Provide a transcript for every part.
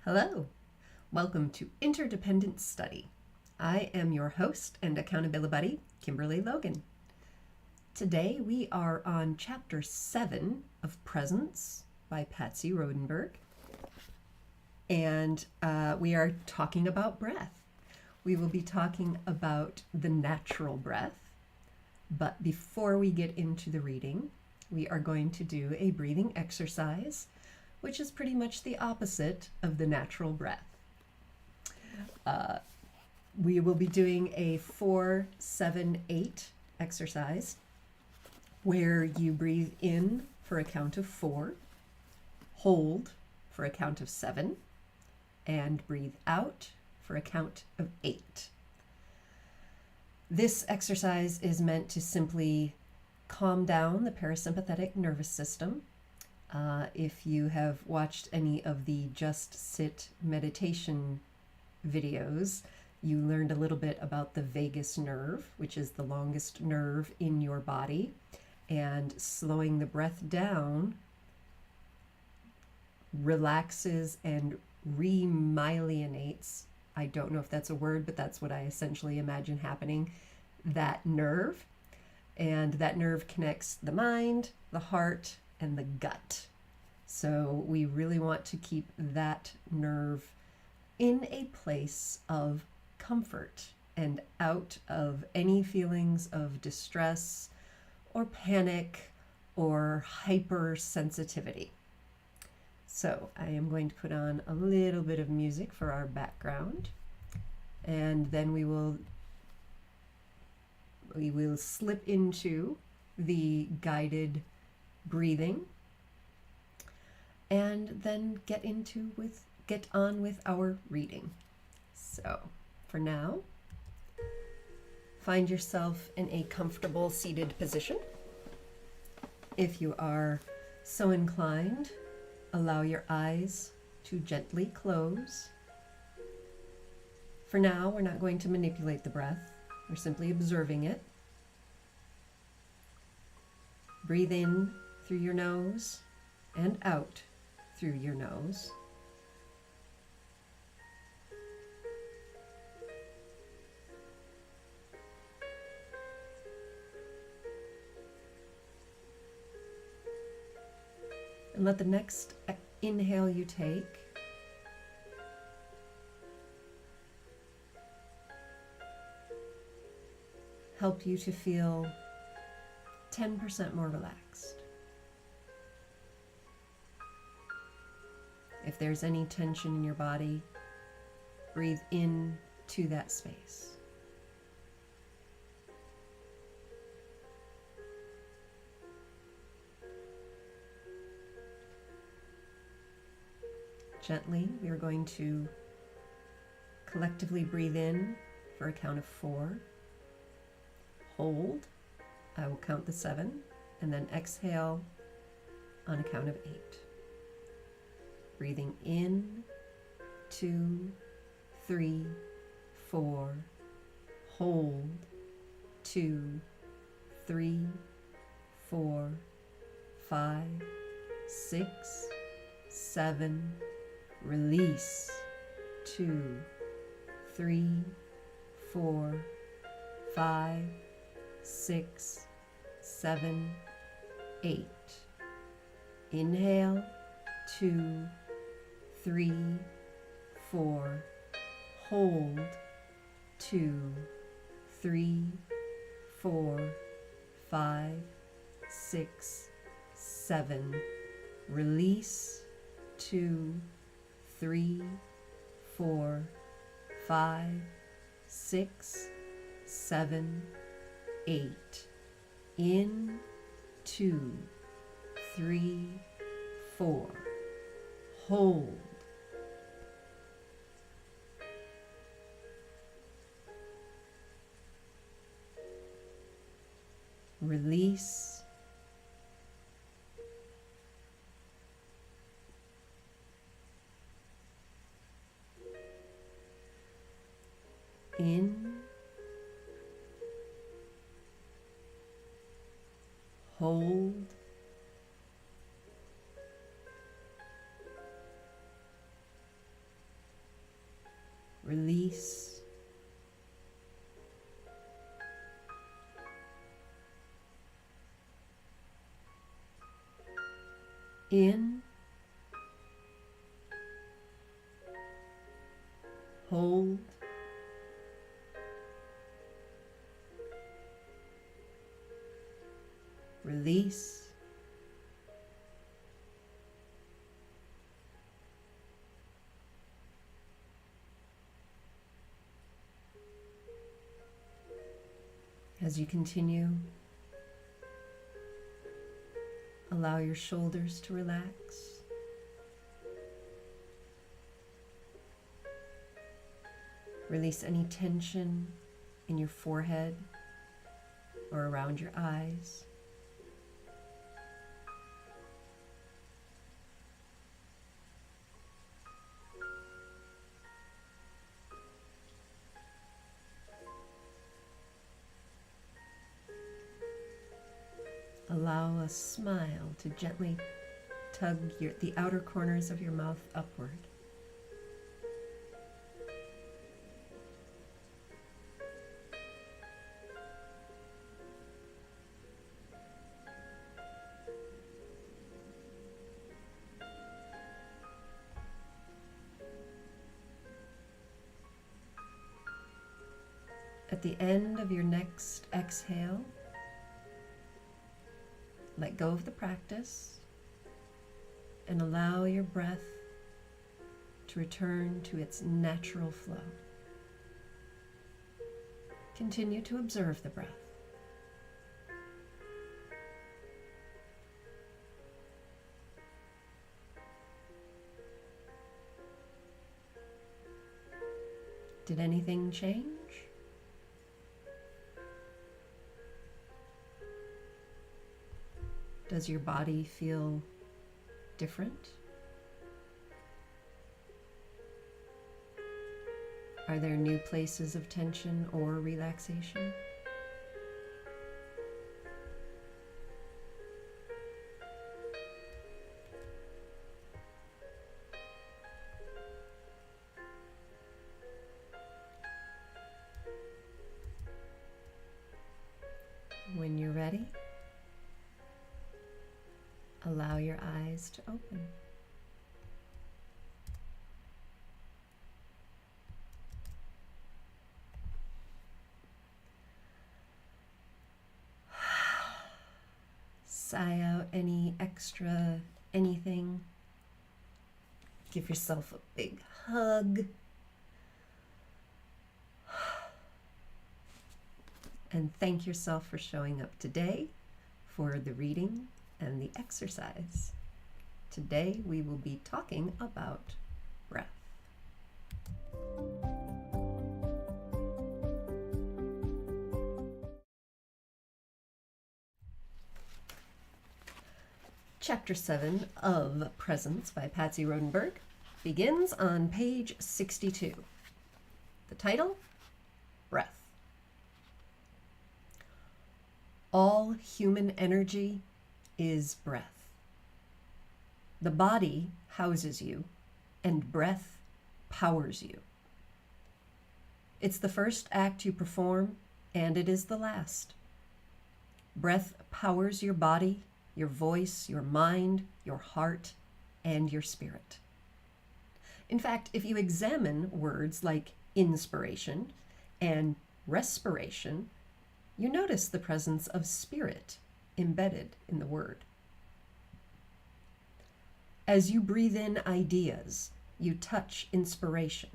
Hello, welcome to Interdependent Study. I am your host and accountability buddy, Kimberly Logan. Today we are on Chapter 7 of Presence by Patsy Rodenburg, and we are talking about breath. We will be talking about the natural breath, but before we get into the reading, we are going to do a breathing exercise, which is pretty much the opposite of the natural breath. We will be doing a 4-7-8 exercise where you breathe in for a count of 4, hold for a count of 7, and breathe out for a count of 8. This exercise is meant to simply calm down the parasympathetic nervous system. If you have watched any of the Just Sit meditation videos, you learned a little bit about the vagus nerve, which is the longest nerve in your body, and slowing the breath down relaxes and remyelinates. I don't know if that's a word, but that's what I essentially imagine happening, that nerve. And that nerve connects the mind, the heart, and the gut. So we really want to keep that nerve in a place of comfort and out of any feelings of distress or panic or hypersensitivity. So I am going to put on a little bit of music for our background, and then we will slip into the guided breathing, and then get on with our reading. So for now, find yourself in a comfortable seated position. If you are so inclined, allow your eyes to gently close. For now, we're not going to manipulate the breath. We're simply observing it. Breathe in through your nose and out through your nose. And let the next inhale you take help you to feel 10% more relaxed. If there's any tension in your body, breathe in to that space. Gently, we are going to collectively breathe in for a count of 4. Hold, I will count the 7, and then exhale on a count of 8. Breathing in, 2, 3, 4. Hold, 2, 3, 4, 5, 6, 7. Release, 2, 3, 4, 5, 6, 7, 8. Inhale, 2, 3, 4. Hold, 2, 3, 4, 5, 6, 7. Release, 2, 3, 4, 5, 6, 7, 8. In, 2, 3, 4. Hold. Release. In hold, release, in, hold, release, as you continue, allow your shoulders to relax. Release any tension in your forehead or around your eyes. Allow a smile to gently tug the outer corners of your mouth upward. At the end of your next exhale, let go of the practice and allow your breath to return to its natural flow. Continue to observe the breath. Did anything change? Does your body feel different? Are there new places of tension or relaxation? When you're ready, allow your eyes to open. Sigh out any extra anything. Give yourself a big hug. And thank yourself for showing up today for the reading and the exercise. Today we will be talking about breath. Chapter 7 of Presence by Patsy Rodenburg begins on page 62. The title, Breath. All human energy is breath. The body houses you, and breath powers you. It's the first act you perform, and it is the last. Breath powers your body, your voice, your mind, your heart, and your spirit. In fact, if you examine words like inspiration and respiration, you notice the presence of spirit embedded in the word. As you breathe in ideas, you touch inspiration,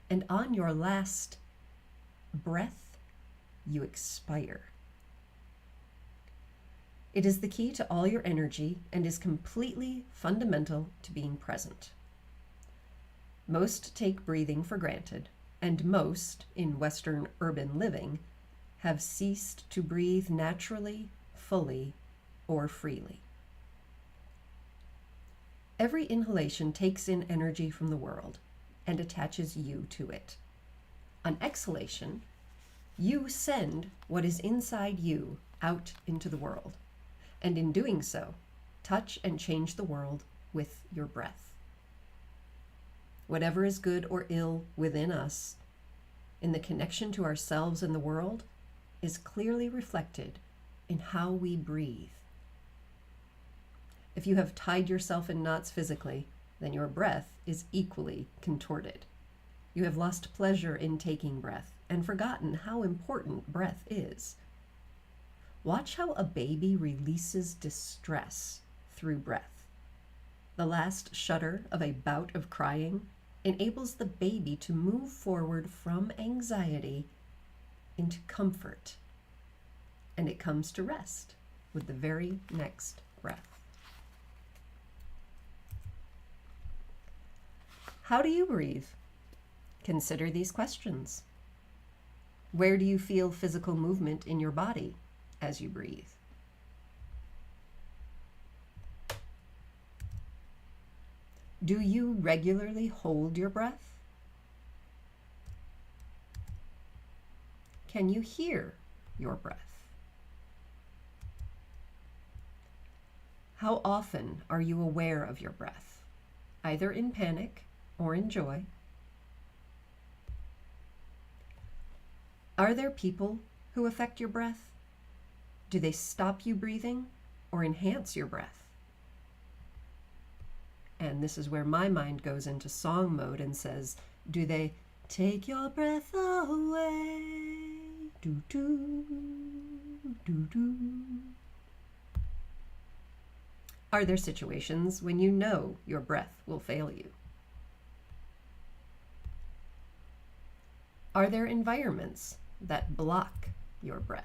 and on your last breath, you expire. It is the key to all your energy and is completely fundamental to being present. Most take breathing for granted, and most, in Western urban living, have ceased to breathe naturally, fully, or freely. Every inhalation takes in energy from the world and attaches you to it. On exhalation, you send what is inside you out into the world, and in doing so, touch and change the world with your breath. Whatever is good or ill within us, in the connection to ourselves and the world, is clearly reflected in how we breathe. If you have tied yourself in knots physically, then your breath is equally contorted. You have lost pleasure in taking breath and forgotten how important breath is. Watch how a baby releases distress through breath. The last shudder of a bout of crying enables the baby to move forward from anxiety into comfort, and it comes to rest with the very next breath. How do you breathe? Consider these questions. Where do you feel physical movement in your body as you breathe? Do you regularly hold your breath? Can you hear your breath? How often are you aware of your breath, either in panic or in joy? Are there people who affect your breath? Do they stop you breathing or enhance your breath? And this is where my mind goes into song mode and says, do they take your breath away? Do do do do. Are there situations when you know your breath will fail you? Are there environments that block your breath?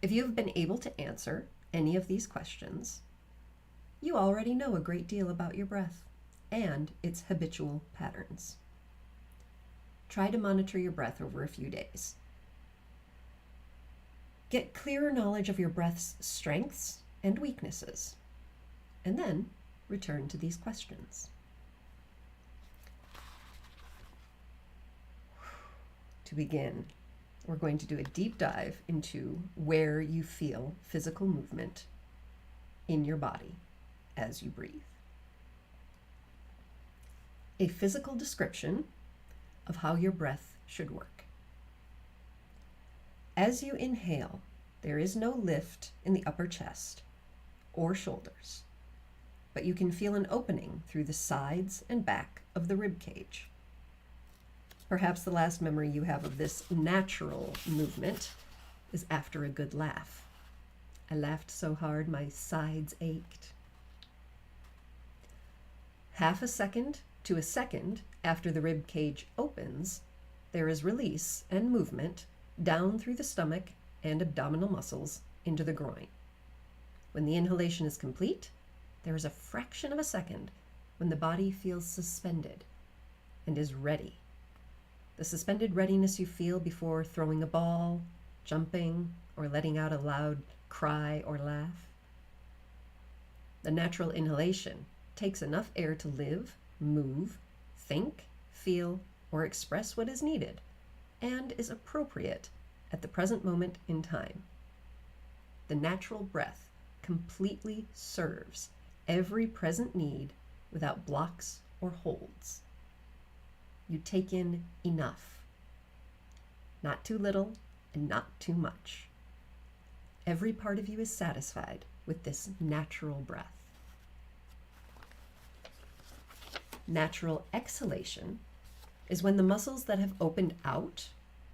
If you have been able to answer any of these questions, you already know a great deal about your breath and its habitual patterns. Try to monitor your breath over a few days. Get clearer knowledge of your breath's strengths and weaknesses, and then return to these questions. To begin, we're going to do a deep dive into where you feel physical movement in your body as you breathe. A physical description of how your breath should work. As you inhale, there is no lift in the upper chest or shoulders, but you can feel an opening through the sides and back of the rib cage. Perhaps the last memory you have of this natural movement is after a good laugh. I laughed so hard my sides ached. Half a second to a second after the rib cage opens, there is release and movement down through the stomach and abdominal muscles into the groin. When the inhalation is complete, there is a fraction of a second when the body feels suspended and is ready. The suspended readiness you feel before throwing a ball, jumping, or letting out a loud cry or laugh. The natural inhalation takes enough air to live, move, think, feel, or express what is needed, and is appropriate at the present moment in time. The natural breath completely serves every present need without blocks or holds. You take in enough, not too little and not too much. Every part of you is satisfied with this natural breath. Natural exhalation is when the muscles that have opened out,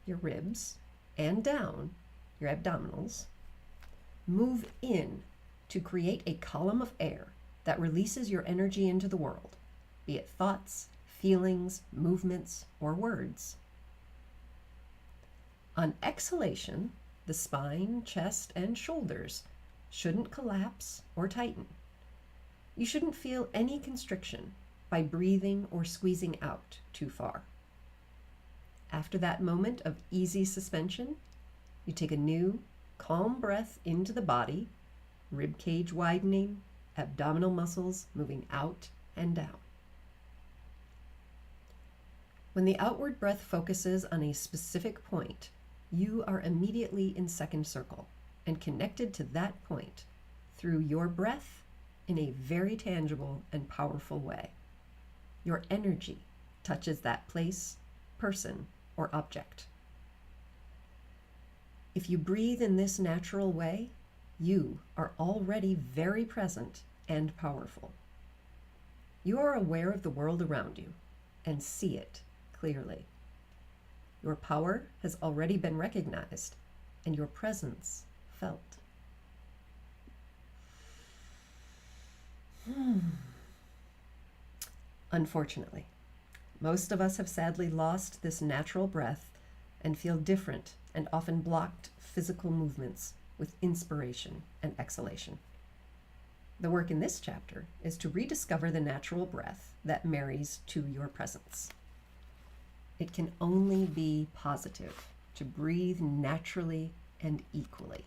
your ribs, and down, your abdominals, move in to create a column of air that releases your energy into the world, be it thoughts, feelings, movements, or words. On exhalation, the spine, chest, and shoulders shouldn't collapse or tighten. You shouldn't feel any constriction by breathing or squeezing out too far. After that moment of easy suspension, you take a new, calm breath into the body, rib cage widening, abdominal muscles moving out and down. When the outward breath focuses on a specific point, you are immediately in second circle and connected to that point through your breath in a very tangible and powerful way. Your energy touches that place, person, or object. If you breathe in this natural way, you are already very present and powerful. You are aware of the world around you and see it clearly. Your power has already been recognized and your presence felt. Unfortunately, most of us have sadly lost this natural breath and feel different and often blocked physical movements with inspiration and exhalation. The work in this chapter is to rediscover the natural breath that marries to your presence. It can only be positive to breathe naturally and equally.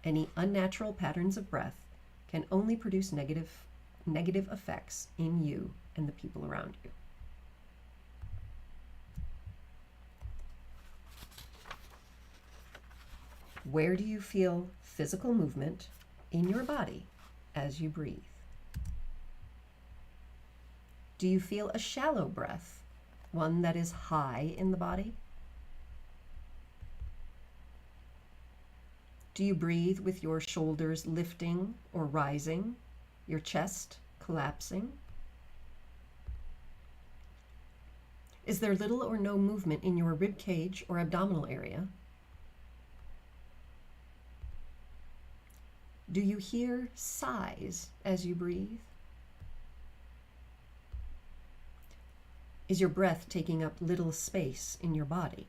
Any unnatural patterns of breath can only produce negative effects in you and the people around you. Where do you feel physical movement in your body as you breathe? Do you feel a shallow breath, one that is high in the body? Do you breathe with your shoulders lifting or rising, your chest collapsing? Is there little or no movement in your rib cage or abdominal area? Do you hear sighs as you breathe? Is your breath taking up little space in your body?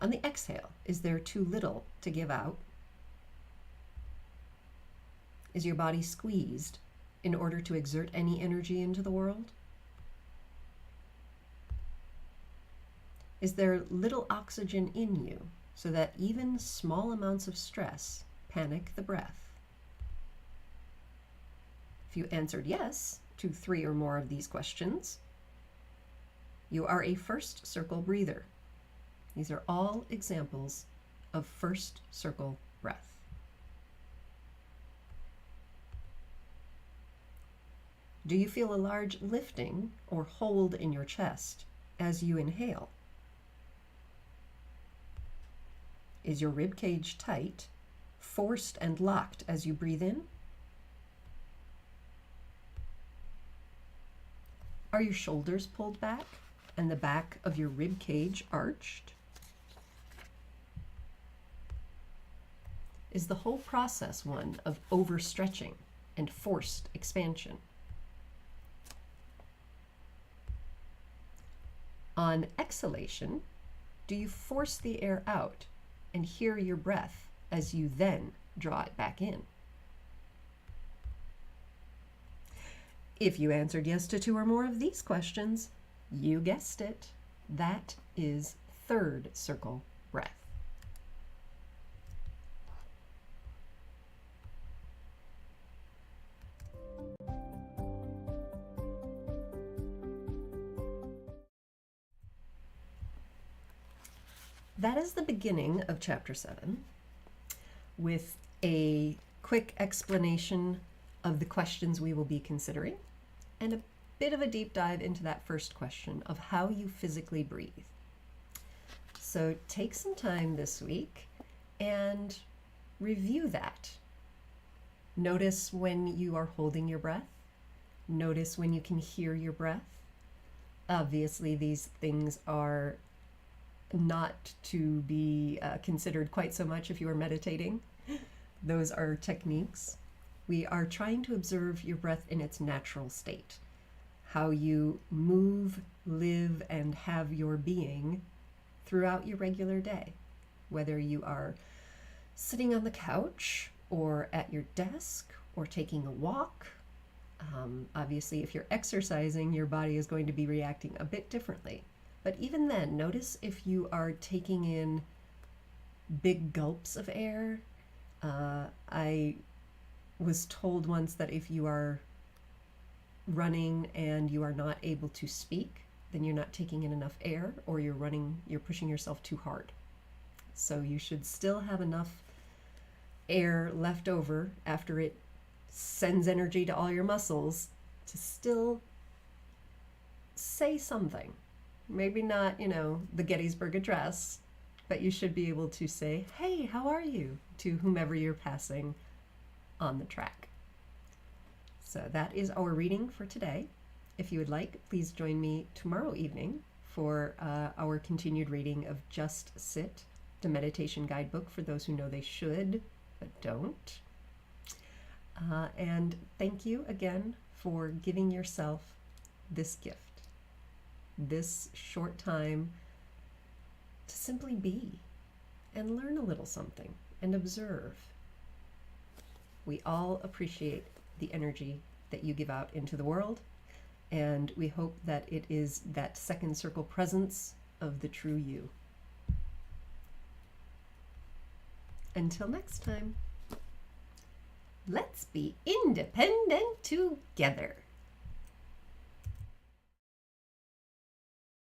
On the exhale, is there too little to give out? Is your body squeezed in order to exert any energy into the world? Is there little oxygen in you so that even small amounts of stress panic the breath? If you answered yes to 3 or more of these questions, you are a first circle breather. These are all examples of first circle breath. Do you feel a large lifting or hold in your chest as you inhale? Is your rib cage tight, forced and locked as you breathe in? Are your shoulders pulled back and the back of your rib cage arched? Is the whole process one of overstretching and forced expansion? On exhalation, do you force the air out and hear your breath as you then draw it back in? If you answered yes to 2 or more of these questions, you guessed it, that is third circle breath. That is the beginning of chapter 7, with a quick explanation of the questions we will be considering, and a bit of a deep dive into that first question of how you physically breathe. So take some time this week and review that. Notice when you are holding your breath. Notice when you can hear your breath. Obviously, these things are not to be considered quite so much if you are meditating. Those are techniques. We are trying to observe your breath in its natural state, how you move, live, and have your being throughout your regular day, whether you are sitting on the couch or at your desk or taking a walk. Obviously, if you're exercising, your body is going to be reacting a bit differently. But even then, notice if you are taking in big gulps of air. I was told once that if you are running and you are not able to speak, then you're not taking in enough air, or you're pushing yourself too hard. So you should still have enough air left over after it sends energy to all your muscles to still say something. Maybe not, the Gettysburg Address, but you should be able to say, "Hey, how are you?" to whomever you're passing on the track. So that is our reading for today. If you would like, please join me tomorrow evening for our continued reading of Just Sit, the meditation guidebook for those who know they should but don't. And thank you again for giving yourself this gift, this short time to simply be and learn a little something and observe. We all appreciate the energy that you give out into the world, and we hope that it is that second circle presence of the true you. Until next time, let's be independent together.